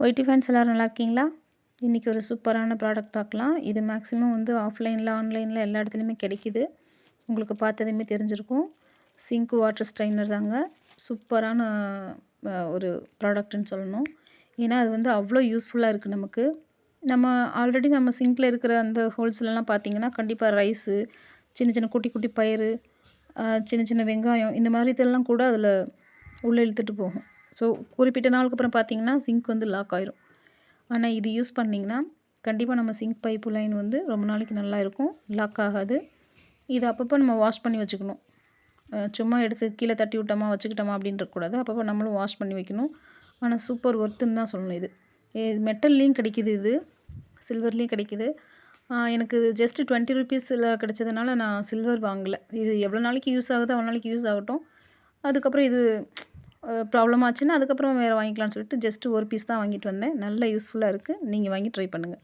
YT fans எல்லோரும் நல்லா இருக்கீங்களா? இன்றைக்கி ஒரு சூப்பரான ப்ராடக்ட் பார்க்கலாம். இது மேக்ஸிமம் வந்து ஆஃப்லைனில் ஆன்லைனில் எல்லா இடத்துலையுமே கிடைக்கிது. உங்களுக்கு பார்த்ததுமே தெரிஞ்சிருக்கும். சிங்க் வாட்டர் ஸ்ட்ரைனர் தாங்க. சூப்பரான ஒரு ப்ராடக்ட்டுன்னு சொல்லணும். ஏன்னா அது வந்து அவ்வளோ யூஸ்ஃபுல்லாக இருக்குது நமக்கு. நம்ம ஆல்ரெடி நம்ம சிங்கில் இருக்கிற அந்த ஹோல்ஸ்லலாம் பார்த்தீங்கன்னா கண்டிப்பாக ரைஸு, சின்ன சின்ன குட்டி குட்டி பயிறு, சின்ன சின்ன வெங்காயம் இந்த மாதிரி இதெல்லாம் கூட அதில் உள்ளே இழுத்துட்டு போகும். ஸோ குறிப்பிட்ட நாளுக்கு அப்புறம் பார்த்தீங்கன்னா சிங்க் வந்து லாக் ஆயிரும். ஆனால் இது யூஸ் பண்ணிங்கன்னா கண்டிப்பாக நம்ம சிங்க் பைப்பு லைன் வந்து ரொம்ப நாளைக்கு நல்லா இருக்கும், லாக் ஆகாது. இது அப்பப்போ நம்ம வாஷ் பண்ணி வச்சுக்கணும். சும்மா எடுத்து கீழே தட்டி விட்டோமா வச்சுக்கிட்டோமா அப்படின்றக்கூடாது. அப்பப்போ நம்மளும் வாஷ் பண்ணி வைக்கணும். ஆனால் சூப்பர் ஒர்த்துன்னு தான் சொல்லணும். இது மெட்டல்லையும் கிடைக்கிது, இது சில்வர்லேயும் கிடைக்கிது. எனக்கு ஜஸ்ட் 20 ருபீஸில் கிடைச்சதுனால நான் சில்வர் வாங்கலை. இது எவ்வளோ நாளைக்கு யூஸ் ஆகுதோ அவ்வளோ நாளைக்கு யூஸ் ஆகட்டும். அதுக்கப்புறம் இது ப்ராப்ளம் ஆச்சுன்னா அதுக்கப்புறம் வேறு வாங்கிக்கலாம்னு சொல்லிட்டு ஜஸ்ட்டு ஒரு பீஸ் தான் வாங்கிட்டு வந்தேன். நல்ல யூஸ்ஃபுல்லாக இருக்குது. நீங்கள் வாங்கி ட்ரை பண்ணுங்கள்.